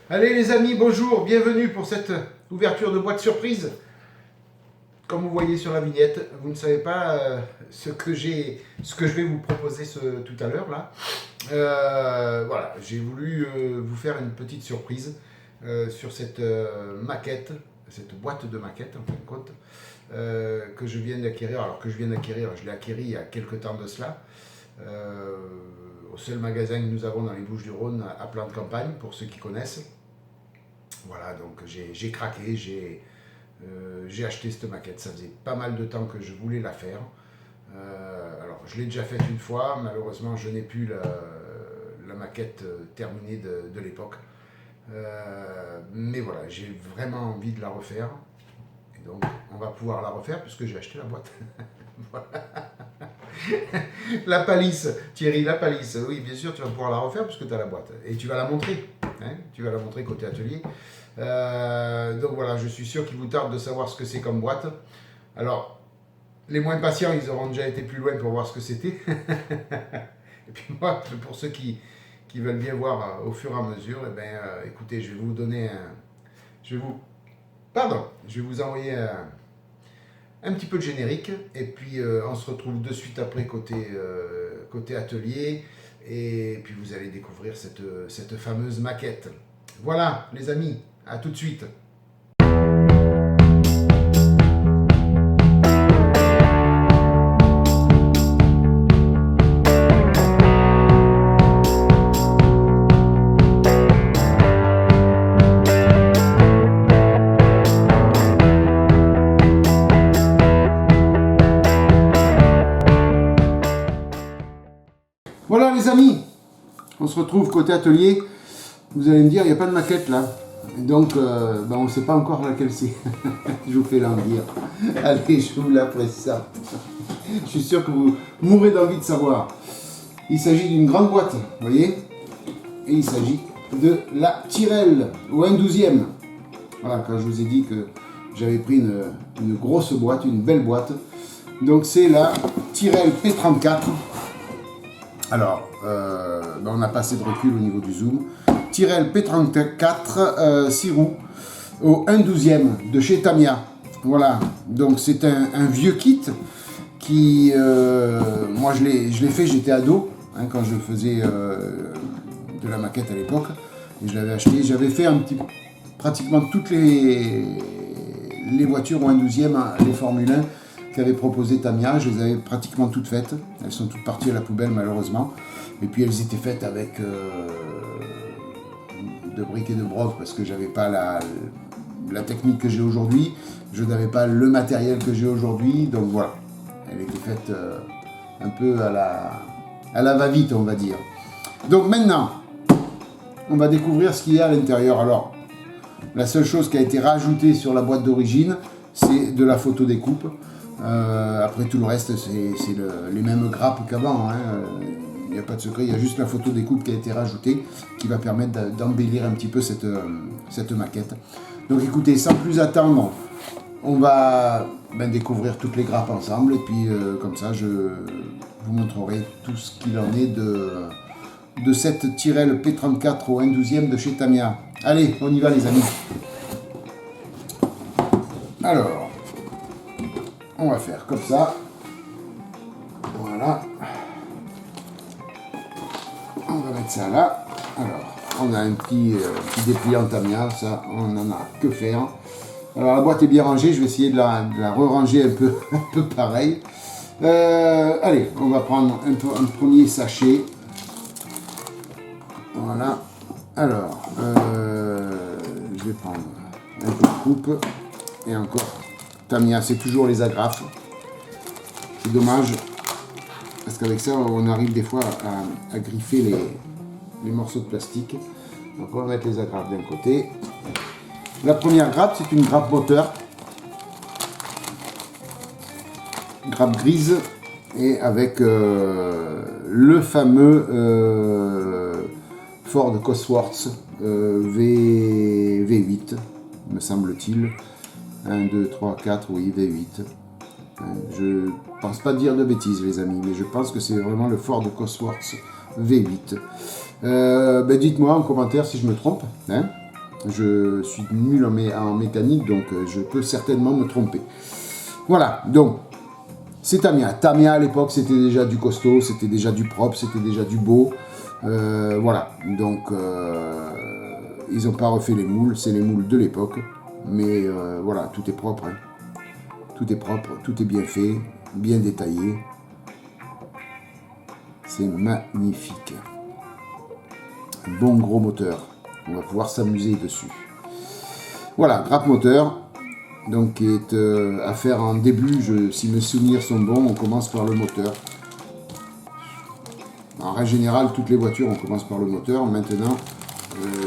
Allez les amis, bonjour, bienvenue pour cette ouverture de boîte surprise. Comme vous voyez sur la vignette, vous ne savez pas ce que je vais vous proposer tout à l'heure là. Voilà, j'ai voulu vous faire une petite surprise sur cette maquette, cette boîte de maquette en fin de compte, que je viens d'acquérir. Alors que je viens d'acquérir, je l'ai acquérie il y a quelques temps de cela. Au seul magasin que nous avons dans les Bouches-du-Rhône à Plan de Campagne, pour ceux qui connaissent. Voilà, donc j'ai craqué, j'ai acheté cette maquette. Ça faisait pas mal de temps que je voulais la faire. Alors, je l'ai déjà faite une fois. Malheureusement, je n'ai plus la maquette terminée de l'époque. Mais voilà, j'ai vraiment envie de la refaire. Et donc, on va pouvoir la refaire puisque j'ai acheté la boîte. Voilà. La palisse, Thierry, la palisse. Oui, bien sûr, tu vas pouvoir la refaire puisque tu as la boîte. Et tu vas la montrer. Hein, tu vas la montrer côté atelier. Donc voilà, je suis sûr qu'il vous tarde de savoir ce que c'est comme boîte. Alors, les moins patients, ils auront déjà été plus loin pour voir ce que c'était. Et puis moi, pour ceux qui veulent bien voir au fur et à mesure, eh ben, écoutez, je vais vous donner je vais vous envoyer un petit peu de générique. Et puis on se retrouve de suite après côté atelier. Et puis vous allez découvrir cette fameuse maquette. Voilà, les amis, à tout de suite. Voilà les amis, on se retrouve côté atelier. Vous allez me dire, il n'y a pas de maquette là. Et donc, on ne sait pas encore laquelle c'est. Je vous fais l'en dire. Allez, je vous la presse ça. Je suis sûr que vous mourrez d'envie de savoir. Il s'agit d'une grande boîte, vous voyez. Et il s'agit de la Tyrrell au 1/12e. Voilà, quand je vous ai dit que j'avais pris une grosse boîte, une belle boîte. Donc c'est la Tyrrell P34. Alors, on n'a pas assez de recul au niveau du zoom. Tyrrell P34 6 roues au 1/12e de chez Tamiya. Voilà, donc c'est un vieux kit qui, moi je l'ai fait, j'étais ado, hein, quand je faisais de la maquette à l'époque, et je l'avais acheté. J'avais fait pratiquement toutes les voitures au 1/12e, hein, les Formule 1 qu'avait proposé Tamiya, je les avais pratiquement toutes faites. Elles sont toutes parties à la poubelle malheureusement. Et puis elles étaient faites avec de briques et de broc parce que j'avais pas la technique que j'ai aujourd'hui, je n'avais pas le matériel que j'ai aujourd'hui, donc voilà. Elle était faite un peu à la va-vite, on va dire. Donc maintenant, on va découvrir ce qu'il y a à l'intérieur. Alors, la seule chose qui a été rajoutée sur la boîte d'origine, c'est de la photo découpe. Après tout le reste, c'est les mêmes grappes qu'avant. Il n'y a pas de secret, il y a juste la photo découpe qui a été rajoutée, qui va permettre d'embellir un petit peu cette maquette. Donc écoutez, sans plus attendre, on va découvrir toutes les grappes ensemble. Et puis comme ça, je vous montrerai tout ce qu'il en est de cette Tyrrell P34 au 1/12e de chez Tamiya. Allez, on y va les amis. Alors, on va faire comme ça. Voilà. On va mettre ça là. Alors, on a un petit dépliant Tamiya, ça, on n'en a que faire. Alors, la boîte est bien rangée, je vais essayer de la re-ranger un peu pareil. Allez, on va prendre un premier sachet. Voilà. Alors, je vais prendre un peu de coupe. Et encore, Tamiya, c'est toujours les agrafes. C'est dommage, parce qu'avec ça, on arrive des fois à griffer les morceaux de plastique. Donc on va mettre les agrafes d'un côté. La première grappe, c'est une grappe moteur. Grappe grise, et avec le fameux Ford Cosworth V8, me semble-t-il. 1, 2, 3, 4, oui, V8. Je pense pas dire de bêtises, les amis, mais je pense que c'est vraiment le Ford Cosworth V8. Dites-moi en commentaire si je me trompe. Hein. Je suis nul en mécanique, donc je peux certainement me tromper. Voilà, donc c'est Tamiya. Tamiya à l'époque, c'était déjà du costaud, c'était déjà du propre, c'était déjà du beau. Voilà, donc ils n'ont pas refait les moules, c'est les moules de l'époque. Mais voilà, tout est propre. Hein. Tout est propre, tout est bien fait, bien détaillé. C'est magnifique. Un bon gros moteur. On va pouvoir s'amuser dessus. Voilà, grappe moteur. Donc, qui est à faire en début, si mes souvenirs sont bons, on commence par le moteur. En règle générale, toutes les voitures, on commence par le moteur. Maintenant,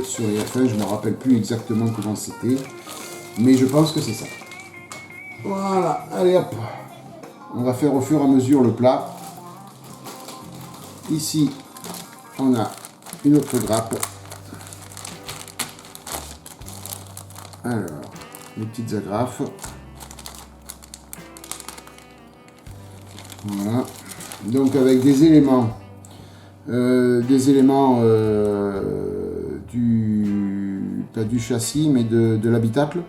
sur les F1, je ne me rappelle plus exactement comment c'était. Mais je pense que c'est ça. Voilà, allez hop. On va faire au fur et à mesure le plat. Ici, on a une autre grappe. Alors, les petites agrafes. Voilà. Donc avec des éléments pas du châssis, mais de l'habitacle.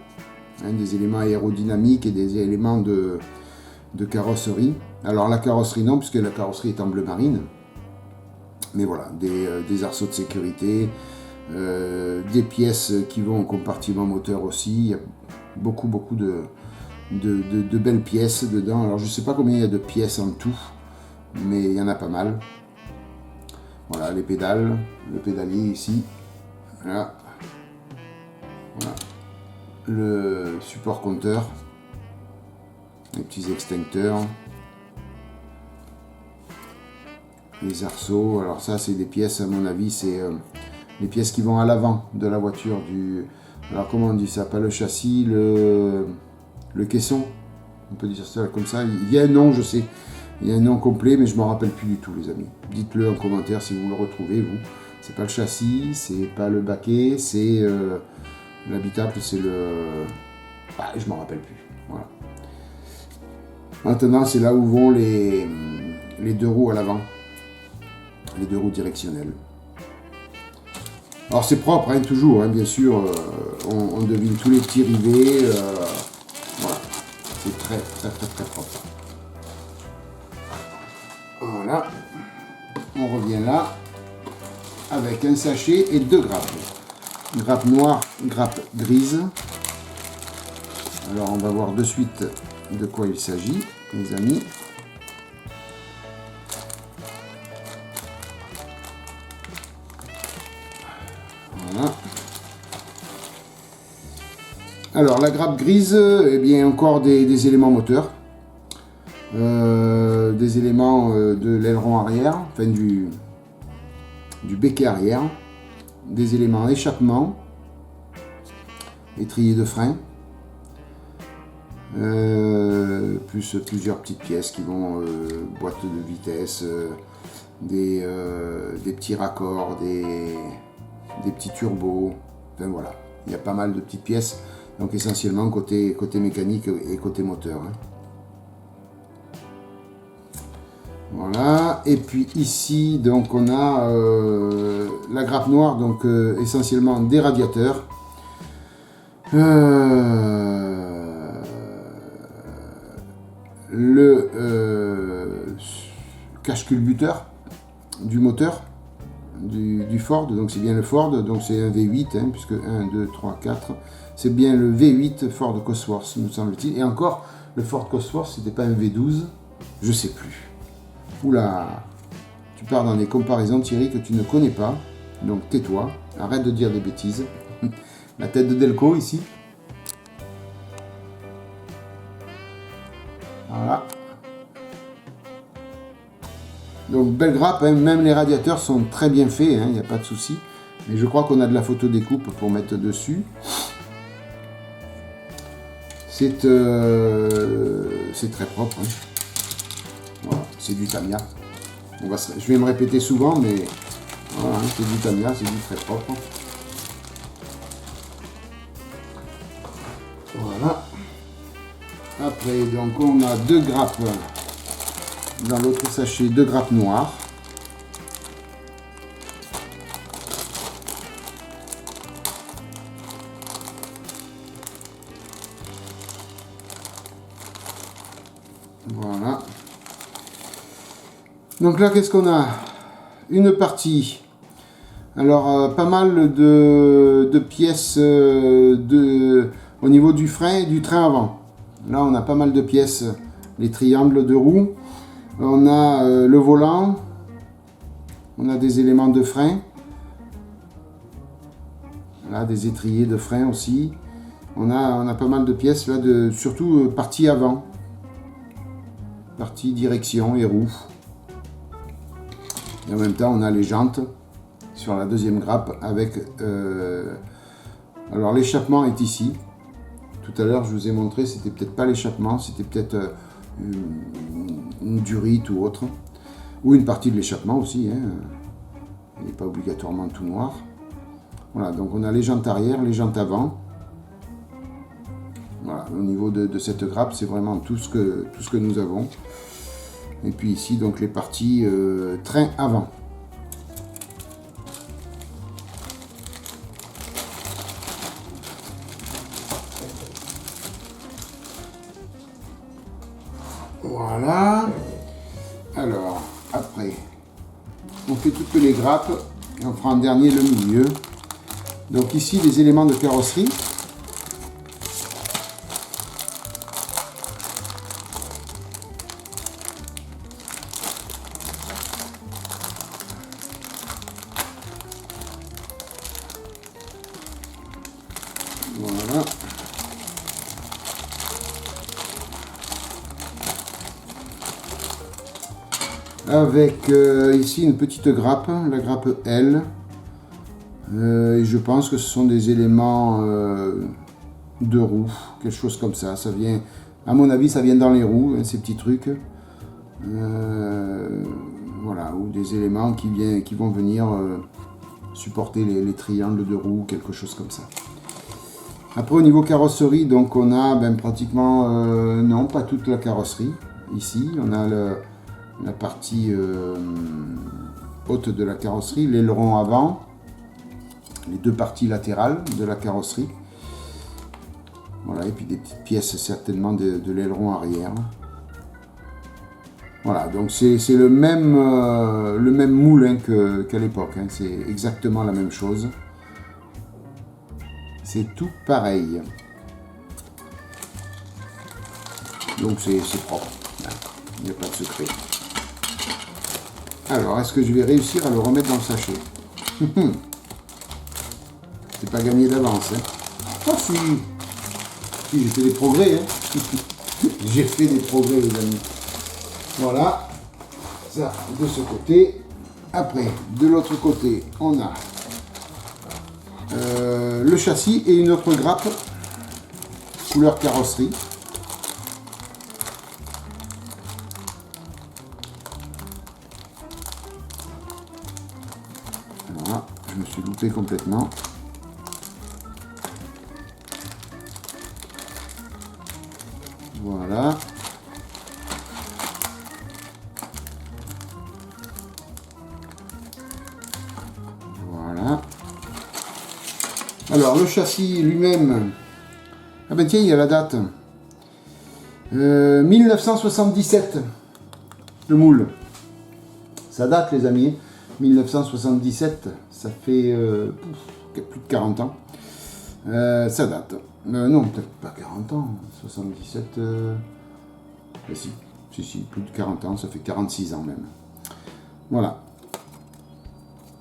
Hein, des éléments aérodynamiques et des éléments de carrosserie. Alors la carrosserie non, puisque la carrosserie est en bleu marine. Mais voilà, des arceaux de sécurité, des pièces qui vont au compartiment moteur aussi. Il y a beaucoup de belles pièces dedans. Alors je ne sais pas combien il y a de pièces en tout, mais il y en a pas mal. Voilà, les pédales, le pédalier ici. Voilà. Voilà. Le support compteur, les petits extincteurs, les arceaux. Alors ça c'est des pièces, à mon avis, c'est les pièces qui vont à l'avant de la voiture. Alors comment on dit ça? Pas le châssis, le caisson. On peut dire ça comme ça. Il y a un nom, je sais. Il y a un nom complet, mais je ne m'en rappelle plus du tout, les amis. Dites-le en commentaire si vous le retrouvez, vous. C'est pas le châssis, c'est pas le baquet, c'est l'habitacle, c'est le... Ah, je m'en rappelle plus. Voilà. Maintenant, c'est là où vont les deux roues à l'avant. Les deux roues directionnelles. Alors c'est propre, hein, toujours, hein, bien sûr. On devine tous les petits rivets. Voilà. C'est très propre. Voilà. On revient là avec un sachet et deux grappes. Grappe noire, grappe grise. Alors on va voir de suite de quoi il s'agit, les amis. Voilà. Alors la grappe grise, eh bien encore des éléments moteurs. Des éléments de l'aileron arrière, enfin du becquet arrière, des éléments échappement, étrier de frein, plus plusieurs petites pièces qui vont, boîte de vitesse, des petits raccords, des petits turbos, enfin voilà, il y a pas mal de petites pièces, donc essentiellement côté mécanique et côté moteur. Hein. Voilà, et puis ici donc on a la grappe noire, donc essentiellement des radiateurs, le cache-culbuteur du moteur du Ford, donc c'est bien le Ford, donc c'est un V8, hein, puisque 1, 2, 3, 4, c'est bien le V8 Ford Cosworth, me semble-t-il, et encore le Ford Cosworth, c'était pas un V12, je sais plus. Oula, tu pars dans des comparaisons, Thierry, que tu ne connais pas. Donc tais-toi, arrête de dire des bêtises. La tête de Delco ici. Voilà. Donc belle grappe, hein. Même les radiateurs sont très bien faits, il n'y a pas de souci. Mais je crois qu'on a de la photo découpe pour mettre dessus. C'est très propre. Hein. Voilà, c'est du Tamiya. Je vais me répéter souvent, mais voilà, hein, c'est du Tamiya, c'est du très propre. Voilà. Après, donc on a deux grappes dans l'autre sachet, deux grappes noires. Voilà. Donc là, qu'est-ce qu'on a? Une partie. Alors, pas mal de pièces au niveau du frein et du train avant. Là, on a pas mal de pièces. Les triangles de roues. On a le volant. On a des éléments de frein. Là, des étriers de frein aussi. On a pas mal de pièces, là, surtout partie avant. Partie direction et roues. Et en même temps, on a les jantes sur la deuxième grappe avec... alors, l'échappement est ici. Tout à l'heure, je vous ai montré, c'était peut-être pas l'échappement, c'était peut-être une durite ou autre. Ou une partie de l'échappement aussi. Hein. Il n'est pas obligatoirement tout noir. Voilà, donc on a les jantes arrière, les jantes avant. Voilà, au niveau de cette grappe, c'est vraiment tout ce que nous avons. Et puis ici, donc les parties train avant. Voilà. Alors, après, on fait toutes les grappes et on fera en dernier le milieu. Donc ici, les éléments de carrosserie. Voilà. Avec ici une petite grappe, la grappe L. Et je pense que ce sont des éléments de roues, quelque chose comme ça. Ça vient, à mon avis, ça vient dans les roues, hein, ces petits trucs. Voilà, ou des éléments qui vont venir supporter les triangles de roues, quelque chose comme ça. Après, au niveau carrosserie, donc on a pratiquement, non, pas toute la carrosserie. Ici, on a la partie haute de la carrosserie, l'aileron avant, les deux parties latérales de la carrosserie. Voilà, et puis des petites pièces certainement de l'aileron arrière. Voilà, donc c'est le même moule hein, qu'à l'époque, hein, c'est exactement la même chose. C'est tout pareil. Donc c'est propre, il n'y a pas de secret. Alors, est-ce que je vais réussir à le remettre dans le sachet? C'est pas gagné d'avance. Hein. Oh si, j'ai fait des progrès. Hein. J'ai fait des progrès, les amis. Voilà, ça de ce côté. Après, de l'autre côté, on a le châssis et une autre grappe couleur carrosserie. Voilà, je me suis loupé complètement. Voilà. Voilà. Alors, le châssis lui-même, ah ben tiens, il y a la date. 1977, le moule. Ça date, les amis. 1977, ça fait plus de 40 ans. Ça date. Non, peut-être pas 40 ans. 77, si, plus de 40 ans, ça fait 46 ans même. Voilà.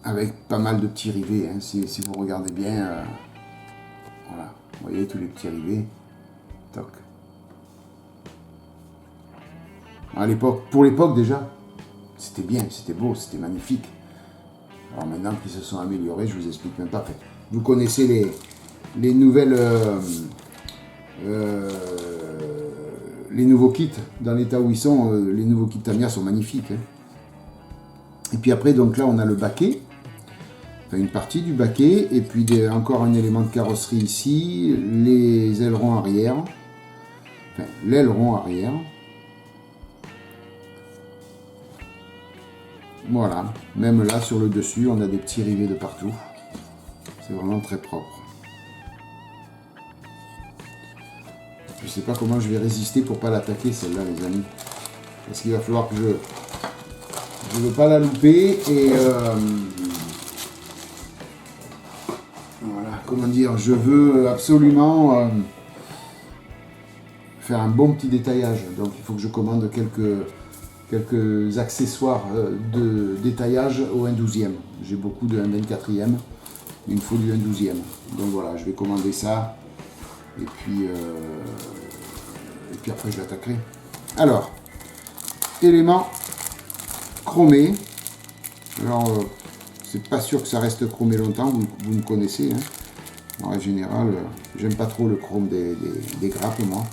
Avec pas mal de petits rivets, hein, si vous regardez bien. Voilà, vous voyez tous les petits rivets. Toc. À l'époque, pour l'époque déjà, c'était bien, c'était beau, c'était magnifique. Alors maintenant qu'ils se sont améliorés, je vous explique même pas. Vous connaissez les nouvelles, les nouveaux kits dans l'état où ils sont. Les nouveaux kits Tamiya sont magnifiques. Hein. Et puis après, donc là, on a le baquet. Enfin, une partie du baquet. Et puis encore un élément de carrosserie ici. Les ailerons arrière. Enfin, l'aileron arrière. Voilà. Même là, sur le dessus, on a des petits rivets de partout. C'est vraiment très propre. Je sais pas comment je vais résister pour pas l'attaquer celle-là, les amis. parce qu'il va falloir que je ne veux pas la louper et voilà, comment dire, je veux absolument faire un bon petit détaillage, donc il faut que je commande quelques accessoires de détaillage au 1/12e. J'ai beaucoup de 1/24e, il me faut du 1/12e. Donc voilà, je vais commander ça et puis après je l'attaquerai. Alors, éléments chromés. Alors, c'est pas sûr que ça reste chromé longtemps, vous me connaissez. Hein. En règle générale, j'aime pas trop le chrome des grappes, moi.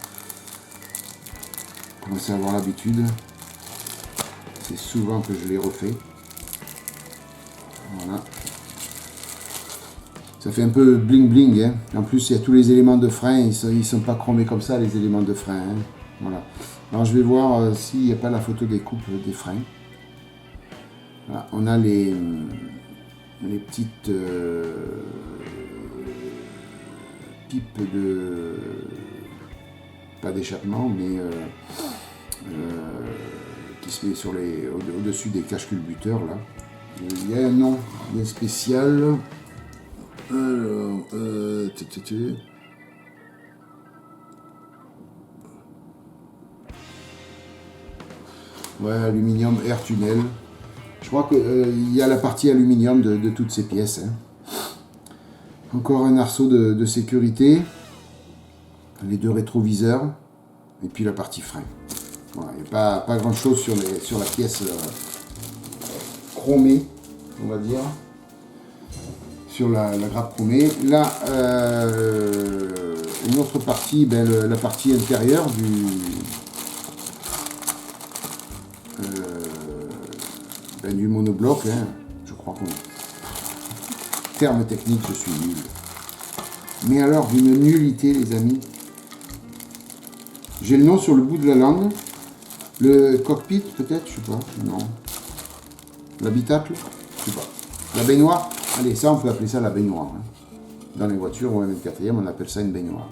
Je commence à avoir l'habitude. C'est souvent que je les refais. Voilà. Ça fait un peu bling bling. Hein. En plus, il y a tous les éléments de frein. Ils sont pas chromés comme ça, les éléments de frein. Hein. Voilà. Alors, je vais voir s'il n'y a pas la photo des coupes des freins. Voilà. On a les petites pipes de... pas d'échappement, mais qui se met sur au-dessus des caches culbuteurs là. Il y a un nom bien spécial. Alors, ouais, aluminium air tunnel. Je crois qu'il y a la partie aluminium de toutes ces pièces. Hein. Encore un arceau de sécurité. Les deux rétroviseurs. Et puis la partie frein. Voilà, il n'y a pas grand chose sur la pièce chromée, on va dire. Sur la grappe chromée. Là, une autre partie, la partie intérieure du monobloc. Hein. Je crois qu'on... Terme technique, je suis nul. Mais alors, d'une nullité, les amis. J'ai le nom sur le bout de la langue. Le cockpit, peut-être, je sais pas. Non. L'habitacle, je sais pas. La baignoire. Allez, ça, on peut appeler ça la baignoire. Hein. Dans les voitures, au 24e, on appelle ça une baignoire.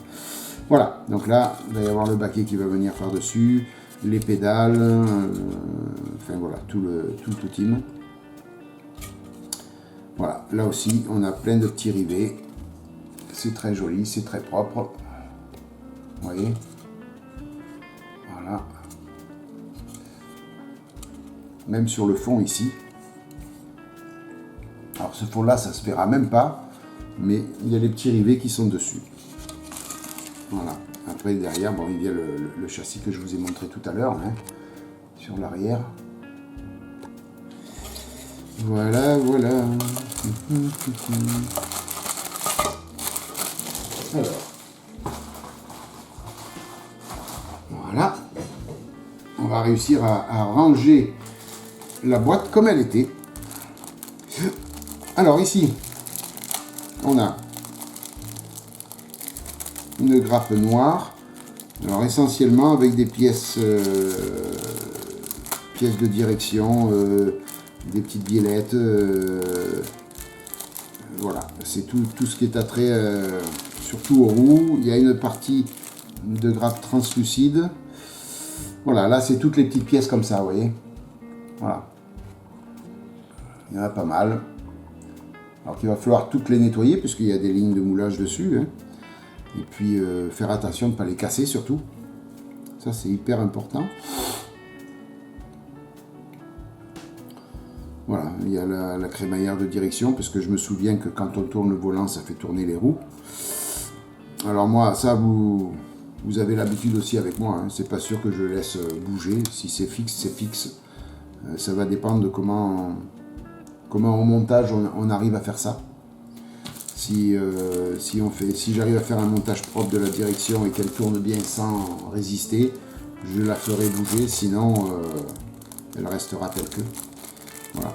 Voilà. Donc là, il va y avoir le baquet qui va venir par-dessus. Les pédales. Enfin, voilà. Tout le team. Voilà. Là aussi, on a plein de petits rivets. C'est très joli, c'est très propre. Vous voyez ? Voilà. Même sur le fond ici. Alors ce fond là, ça se verra même pas, mais il y a les petits rivets qui sont dessus. Voilà. Après derrière, bon, il y a le châssis que je vous ai montré tout à l'heure, hein, sur l'arrière. Voilà, voilà. Alors. Voilà. On va réussir à ranger la boîte comme elle était. Alors ici, on a une grappe noire. Alors essentiellement avec des pièces de direction, des petites biellettes. Voilà, c'est tout ce qui est attrait, surtout aux roues. Il y a une partie de grappe translucide. Voilà, là c'est toutes les petites pièces comme ça, vous voyez. Voilà. Il y en a pas mal. Alors qu'il va falloir toutes les nettoyer puisqu'il y a des lignes de moulage dessus. Hein. Et puis faire attention de ne pas les casser surtout. Ça c'est hyper important. Voilà, il y a la crémaillère de direction parce que je me souviens que quand on tourne le volant, ça fait tourner les roues. Alors moi, ça vous avez l'habitude aussi avec moi. Hein. C'est pas sûr que je laisse bouger. Si c'est fixe, c'est fixe. Ça va dépendre de comment au montage on arrive à faire ça. Si j'arrive à faire un montage propre de la direction et qu'elle tourne bien sans résister, je la ferai bouger, sinon elle restera telle que. Voilà.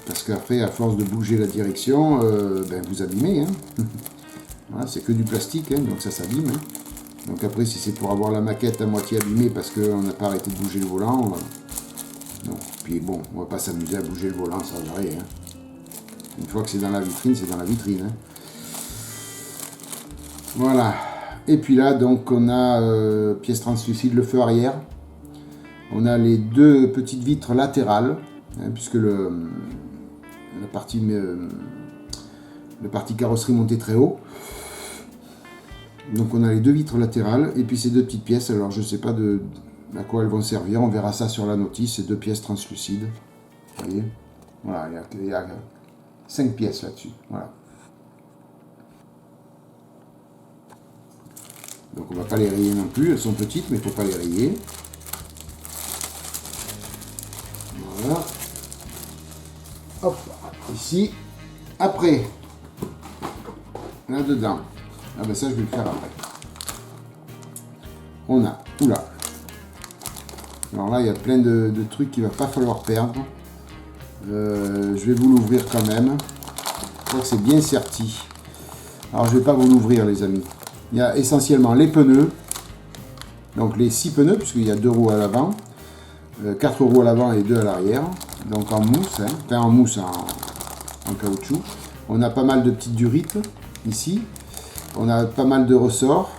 Parce qu'après, à force de bouger la direction, vous abîmez. Hein. Voilà, c'est que du plastique, hein, donc ça s'abîme. Hein. Donc après, si c'est pour avoir la maquette à moitié abîmée parce qu'on n'a pas arrêté de bouger le volant, non. Puis bon, on va pas s'amuser à bouger le volant sans arrêt. Hein. Une fois que c'est dans la vitrine, c'est dans la vitrine. Hein. Voilà. Et puis là, donc, on a pièce translucide, le feu arrière. On a les deux petites vitres latérales, hein, puisque la partie carrosserie montée très haut. Donc on a les deux vitres latérales et puis ces deux petites pièces. Alors je ne sais pas à quoi elles vont servir. On verra ça sur la notice. Ces deux pièces translucides. Vous voyez, voilà, il y a 5 pièces là-dessus. Voilà. Donc on ne va pas les rayer non plus. Elles sont petites, mais il ne faut pas les rayer. Voilà. Hop, ici. Après, là-dedans. Ah ben ça je vais le faire après. On a, oula. Alors là il y a plein de trucs qu'il va pas falloir perdre. Je vais vous l'ouvrir quand même. Je crois que c'est bien serti. Alors je vais pas vous l'ouvrir les amis. Il y a essentiellement les pneus. Donc les 6 pneus puisqu'il y a 2 roues à l'avant. 4 roues à l'avant et 2 à l'arrière. Donc en mousse, hein. Enfin en mousse en caoutchouc. On a pas mal de petites durites ici. On a pas mal de ressorts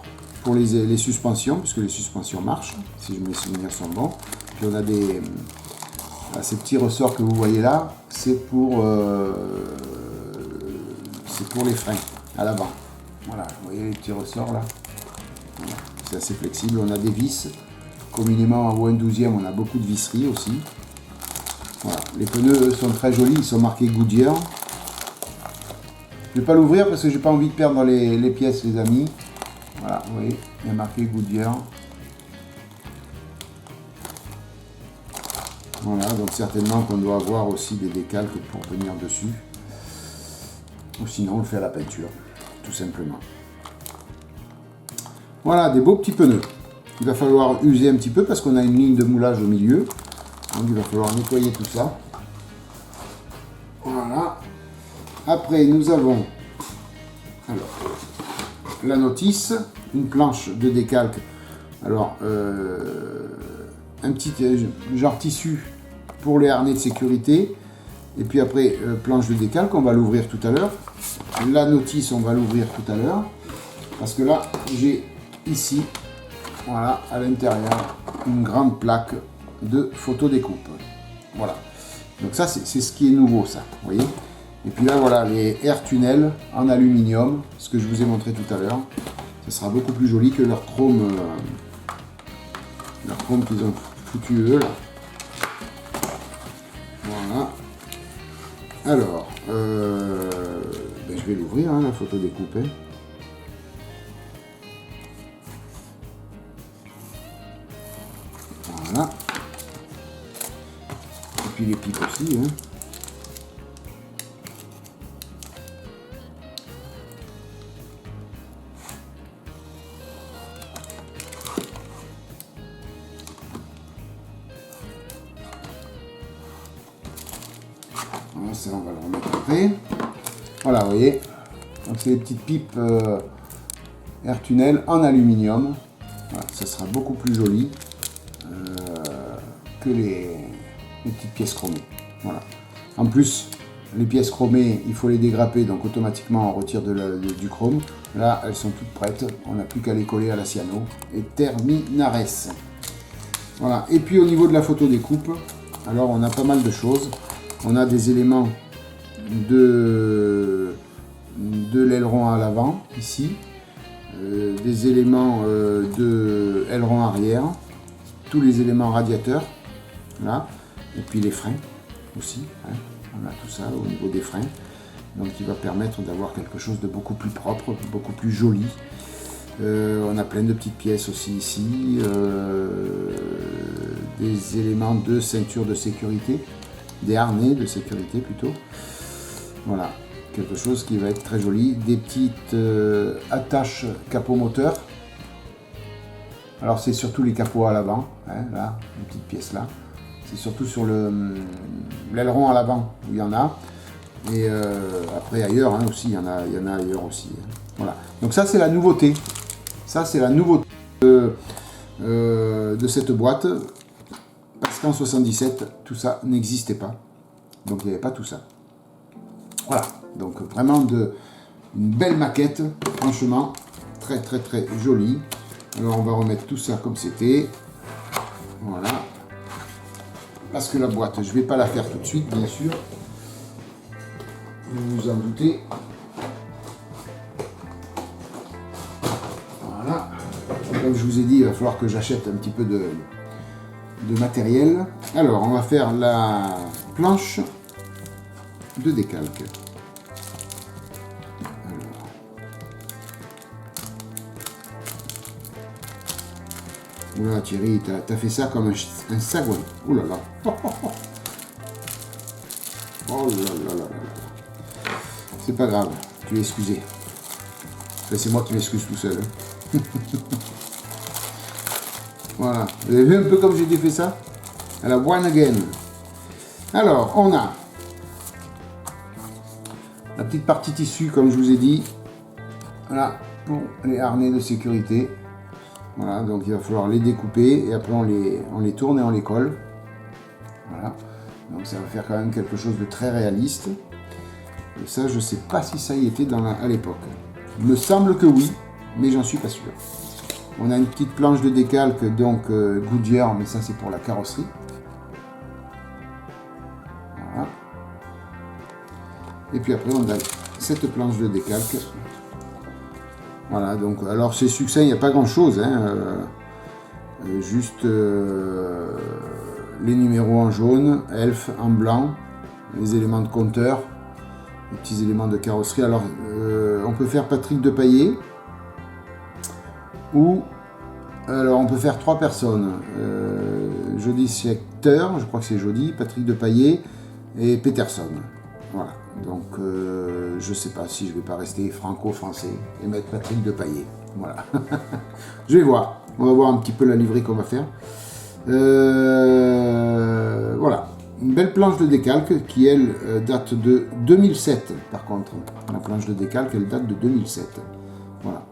pour les suspensions, puisque les suspensions marchent, si mes souvenirs sont bons. Puis on a ces petits ressorts que vous voyez là, c'est pour les freins à l'avant. Voilà, vous voyez les petits ressorts là. Voilà. C'est assez flexible. On a des vis. Communément en ON12e, on a beaucoup de visseries aussi. Voilà. Les pneus eux, sont très jolis, ils sont marqués Goodyear. Je ne vais pas l'ouvrir parce que j'ai pas envie de perdre les pièces les amis. Voilà, vous voyez, il y a marqué Goodyear. Voilà, donc certainement qu'on doit avoir aussi des décalques pour venir dessus. Ou sinon on le fait à la peinture, tout simplement. Voilà, des beaux petits pneus. Il va falloir user un petit peu parce qu'on a une ligne de moulage au milieu. Donc il va falloir nettoyer tout ça. Voilà. Après, nous avons la notice, une planche de décalque. Alors, un petit genre tissu pour les harnais de sécurité. Et puis après, planche de décalque, on va l'ouvrir tout à l'heure. La notice, on va l'ouvrir tout à l'heure. Parce que là, j'ai ici, voilà, à l'intérieur, une grande plaque de photodécoupe. Voilà. Donc ça, c'est ce qui est nouveau, ça. Vous voyez ? Et puis là, voilà, les air tunnels en aluminium, ce que je vous ai montré tout à l'heure. Ce sera beaucoup plus joli que leur chrome qu'ils ont foutu eux, là. Voilà. Alors, je vais l'ouvrir, hein, la photo découpée. Voilà. Et puis les pipes aussi, hein. Voilà, ça on va le remettre après. Voilà, vous voyez. Donc c'est des petites pipes air tunnel en aluminium. Voilà, ça sera beaucoup plus joli que les petites pièces chromées. Voilà. En plus, les pièces chromées, il faut les dégrapper, donc automatiquement on retire du chrome. Là, elles sont toutes prêtes. On n'a plus qu'à les coller à la cyano. Et terminares. Voilà. Et puis au niveau de la photo découpe, alors on a pas mal de choses. On a des éléments de l'aileron à l'avant, ici. Des éléments de aileron arrière. Tous les éléments radiateurs. Là. Et puis les freins aussi. Hein. On a tout ça au niveau des freins. Donc qui va permettre d'avoir quelque chose de beaucoup plus propre, beaucoup plus joli. On a plein de petites pièces aussi ici. Des éléments de ceinture de sécurité. Des harnais de sécurité plutôt. Voilà, quelque chose qui va être très joli. Des petites attaches capot moteur. Alors c'est surtout les capots à l'avant, hein, là, une petite pièce là. C'est surtout sur l'aileron à l'avant où il y en a. Et après ailleurs hein, aussi, il y en a ailleurs aussi. Hein. Voilà, donc ça c'est la nouveauté. Ça c'est la nouveauté de cette boîte. Parce qu'en 77, tout ça n'existait pas. Donc il n'y avait pas tout ça. Voilà. Donc vraiment une belle maquette. Franchement, très très très joli. Alors on va remettre tout ça comme c'était. Voilà. Parce que la boîte, je ne vais pas la faire tout de suite, bien sûr. Vous vous en doutez. Voilà. Comme je vous ai dit, il va falloir que j'achète un petit peu de matériel. Alors, on va faire la planche de décalque. Oula Thierry, t'as fait ça comme un sagouin. Oh là là. Oh là là là là. C'est pas grave, tu es excusé. Enfin, c'est moi qui m'excuse tout seul. Hein. Voilà. Vous avez vu un peu comme j'ai fait ça? À la one again. Alors, on a la petite partie tissu, comme je vous ai dit. Voilà, pour les harnais de sécurité. Voilà, donc il va falloir les découper et après on les tourne et on les colle. Voilà, donc ça va faire quand même quelque chose de très réaliste. Et ça, je ne sais pas si ça y était à l'époque. Il me semble que oui, mais j'en suis pas sûr. On a une petite planche de décalque, donc Goodyear, mais ça c'est pour la carrosserie. Voilà. Et puis après on a cette planche de décalque. Voilà, donc, alors c'est succinct, il n'y a pas grand chose, hein, juste les numéros en jaune, Elf en blanc, les éléments de compteur, les petits éléments de carrosserie. Alors, on peut faire Patrick de Paillé, ou, alors on peut faire 3 personnes, Jody Scheckter, je crois que c'est Jody, Patrick de Paillé et Peterson. Voilà, donc je sais pas si je vais pas rester franco-français et mettre Patrick de Paillé. Voilà, je vais voir. On va voir un petit peu la livrée qu'on va faire. Voilà, une belle planche de décalque qui elle date de 2007. Par contre, la planche de décalque elle date de 2007. Voilà.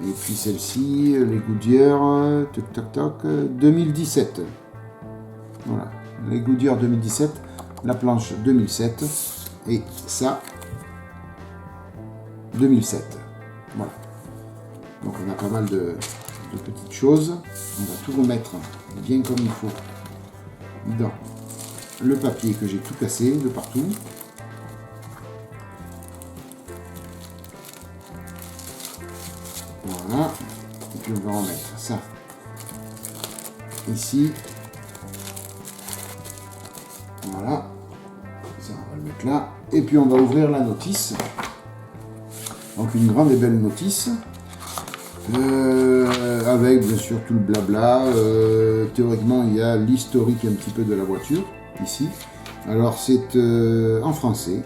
Et puis celle-ci, les Goodyear, toc toc toc, 2017. Voilà, les Goodyear 2017. La planche 2007 et ça 2007. Voilà. Donc on a pas mal de petites choses. On va tout remettre bien comme il faut dans le papier que j'ai tout cassé de partout. Voilà. Et puis on va remettre ça ici. Voilà. Ça, on va le mettre là. Et puis on va ouvrir la notice. Donc une grande et belle notice. Avec bien sûr tout le blabla. Théoriquement, il y a l'historique un petit peu de la voiture, ici. Alors c'est en français.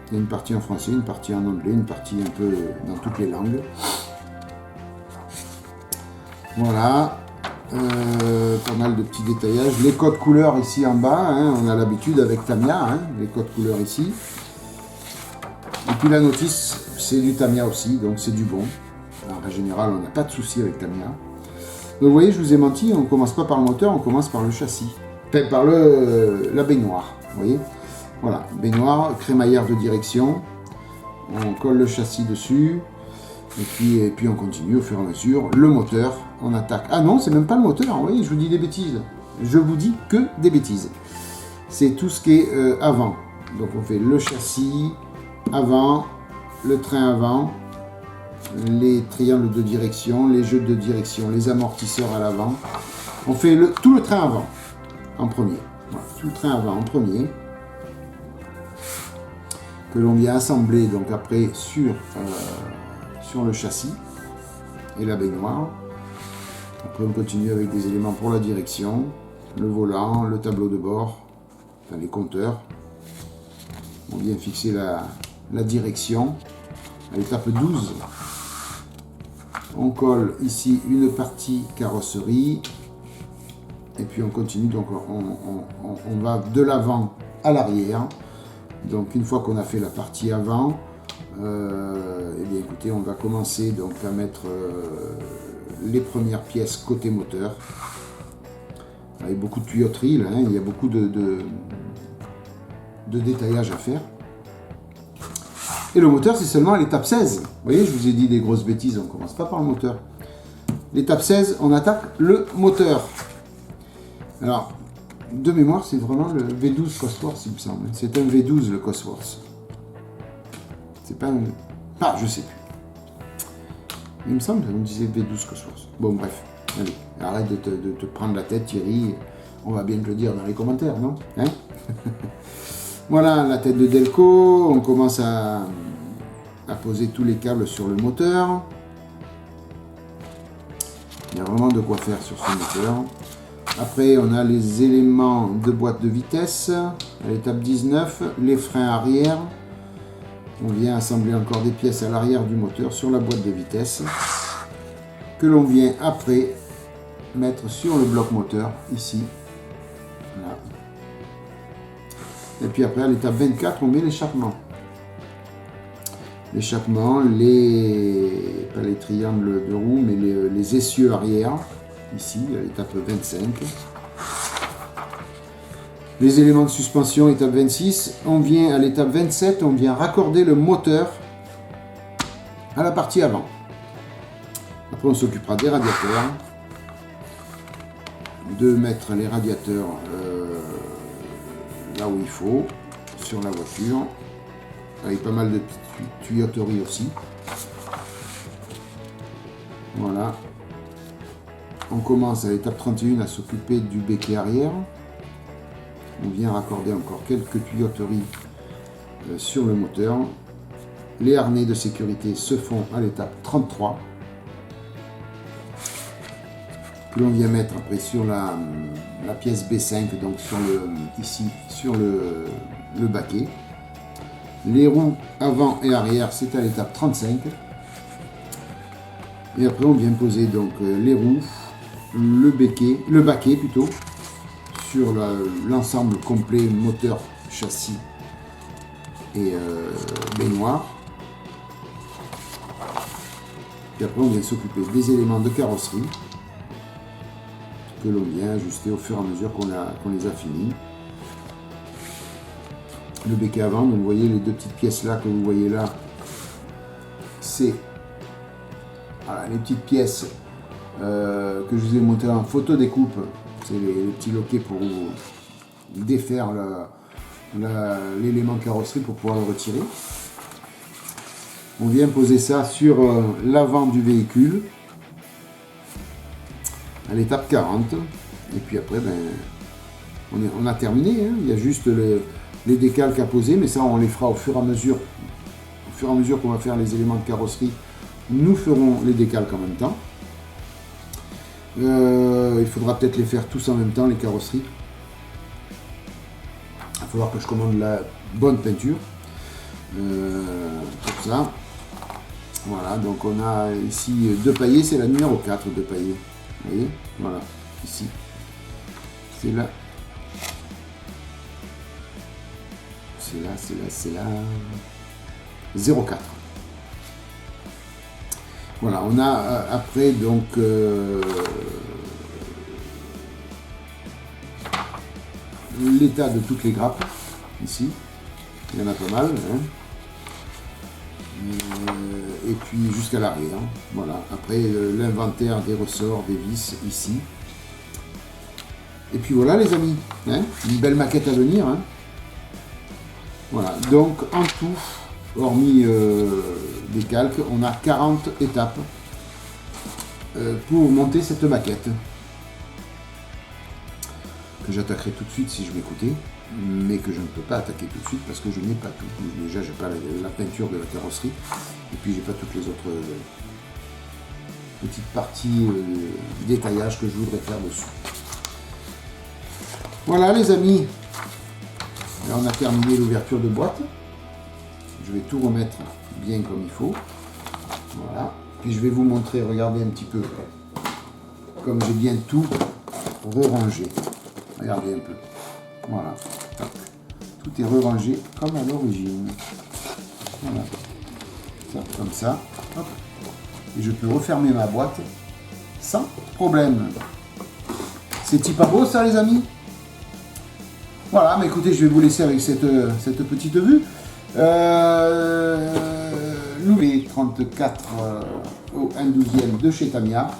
Il y a une partie en français, une partie en anglais, une partie un peu dans toutes les langues. Voilà. Pas mal de petits détaillages. Les codes couleurs ici en bas, hein, on a l'habitude avec Tamiya, hein, les codes couleurs ici. Et puis la notice, c'est du Tamiya aussi, donc c'est du bon. En général, on n'a pas de souci avec Tamiya. Donc vous voyez, je vous ai menti, on ne commence pas par le moteur, on commence par le châssis. Enfin, par la baignoire, vous voyez. Voilà, baignoire, crémaillère de direction. On colle le châssis dessus. Et puis on continue au fur et à mesure. Le moteur, on attaque. Ah non, c'est même pas le moteur, vous voyez, je vous dis des bêtises. Je vous dis que des bêtises. C'est tout ce qui est avant. Donc on fait le châssis, avant, le train avant, les triangles de direction, les jeux de direction, les amortisseurs à l'avant. On fait tout le train avant, en premier. Voilà, tout le train avant en premier. Que l'on vient assembler donc après sur le châssis et la baignoire. Après on continue avec des éléments pour la direction, le volant, le tableau de bord, enfin les compteurs. On vient fixer la direction. À l'étape 12, on colle ici une partie carrosserie et puis on continue, donc on va de l'avant à l'arrière. Donc une fois qu'on a fait la partie avant, eh bien écoutez, on va commencer donc à mettre les premières pièces côté moteur avec beaucoup de tuyauterie là, hein, il y a beaucoup de détaillage à faire. Et le moteur, c'est seulement à l'étape 16. Vous voyez, je vous ai dit des grosses bêtises, on ne commence pas par le moteur. L'étape 16, on attaque le moteur. Alors, de mémoire, c'est vraiment le V12 Cosworth, il me semble. C'est un V12, le Cosworth. C'est pas un... Ah, je sais plus. Il me semble qu'on disait V12 Cosworth. Bon, bref. Allez, arrête de te prendre la tête, Thierry. On va bien te le dire dans les commentaires, non, hein? Voilà, la tête de Delco. On commence à poser tous les câbles sur le moteur. Il y a vraiment de quoi faire sur ce moteur. Après, on a les éléments de boîte de vitesse. À l'étape 19, les freins arrière. On vient assembler encore des pièces à l'arrière du moteur sur la boîte de vitesse. Que l'on vient après mettre sur le bloc moteur, ici. Là. Et puis après, à l'étape 24, on met l'échappement. L'échappement, pas les triangles de roue, mais les essieux arrière, ici, à l'étape 25. Les éléments de suspension, étape 26. On vient à l'étape 27, on vient raccorder le moteur à la partie avant. Après, on s'occupera des radiateurs, de mettre les radiateurs là où il faut, sur la voiture, avec pas mal de tuyauterie aussi. Voilà. On commence à l'étape 31 à s'occuper du béquet arrière. On vient raccorder encore quelques tuyauteries sur le moteur. Les harnais de sécurité se font à l'étape 33. Que l'on vient mettre après sur la pièce B5, donc ici sur le baquet. Les roues avant et arrière, c'est à l'étape 35. Et après, on vient poser donc les roues, le baquet plutôt, sur l'ensemble complet moteur, châssis et baignoire. Puis après, on vient s'occuper des éléments de carrosserie que l'on vient ajuster au fur et à mesure qu'on les a finis. Le béquet avant, donc vous voyez les deux petites pièces là que vous voyez là, c'est voilà, les petites pièces que je vous ai montées en photo découpe. C'est les petits loquets pour défaire l'élément carrosserie pour pouvoir le retirer. On vient poser ça sur l'avant du véhicule à l'étape 40. Et puis après, on a terminé. Hein. Il y a juste les décalques à poser, mais ça, on les fera au fur et à mesure. Au fur et à mesure qu'on va faire les éléments de carrosserie, nous ferons les décalques en même temps. Il faudra peut-être les faire tous en même temps, les carrosseries. Il va falloir que je commande la bonne peinture. Pour ça. Voilà, donc on a ici deux paillets, c'est la numéro 4 de paillets. Vous voyez, voilà, ici. C'est là. C'est là. 0,4. Voilà, on a après donc l'état de toutes les grappes, ici. Il y en a pas mal. Hein. Et puis jusqu'à l'arrière. Hein. Voilà, après l'inventaire des ressorts, des vis, ici. Et puis voilà les amis, hein. Une belle maquette à venir. Hein. Voilà, donc en tout, hormis des calques, on a 40 étapes pour monter cette maquette. Que j'attaquerai tout de suite si je m'écoutais, mais que je ne peux pas attaquer tout de suite parce que je n'ai pas tout. Déjà, j'ai pas la peinture de la carrosserie, et puis j'ai pas toutes les autres petites parties détaillage que je voudrais faire dessus. Voilà les amis. Là, on a terminé l'ouverture de boîte. Je vais tout remettre bien comme il faut. Voilà. Puis je vais vous montrer, regardez un petit peu, comme j'ai bien tout re-rangé. Regardez un peu. Voilà. Tout est re-rangé comme à l'origine. Voilà. Ça, comme ça. Hop. Et je peux refermer ma boîte sans problème. C'est pas beau ça les amis? Voilà, mais écoutez, je vais vous laisser avec cette petite vue. Louis 34 au 1/12e de chez Tamiya.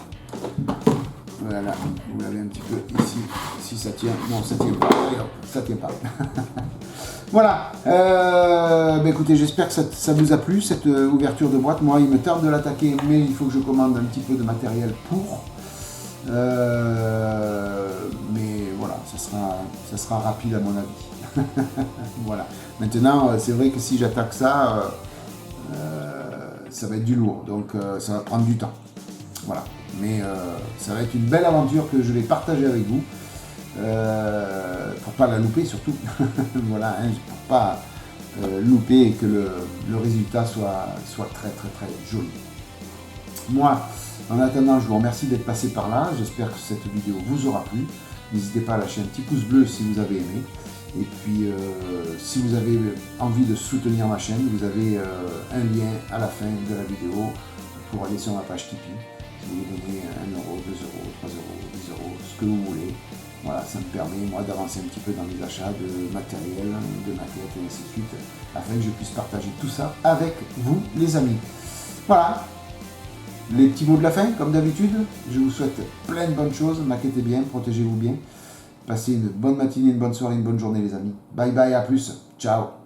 Voilà, vous l'avez un petit peu ici, si ça tient. Non, ça tient pas. Allez, hop, ça tient pas. Voilà. Écoutez, j'espère que ça vous a plu, cette ouverture de boîte. Moi, il me tarde de l'attaquer, mais il faut que je commande un petit peu de matériel pour. Mais voilà, ça sera rapide à mon avis. Voilà. Maintenant, c'est vrai que si j'attaque ça, ça va être du lourd, donc ça va prendre du temps. Voilà. Mais ça va être une belle aventure que je vais partager avec vous. Pour pas la louper surtout. Voilà, hein, pour pas louper et que le résultat soit très très très joli. Moi, en attendant, je vous remercie d'être passé par là. J'espère que cette vidéo vous aura plu. N'hésitez pas à lâcher un petit pouce bleu si vous avez aimé. Et puis, si vous avez envie de soutenir ma chaîne, vous avez un lien à la fin de la vidéo pour aller sur ma page Tipeee. Vous pouvez donner 1 euro, 2 euros, 3 euros, 10 euros, ce que vous voulez. Voilà, ça me permet, moi, d'avancer un petit peu dans les achats de matériel, de maquettes et ainsi de suite, afin que je puisse partager tout ça avec vous, les amis. Voilà, les petits mots de la fin, comme d'habitude. Je vous souhaite plein de bonnes choses, maquettez bien, protégez-vous bien. Passez une bonne matinée, une bonne soirée, une bonne journée, les amis. Bye bye, à plus, ciao.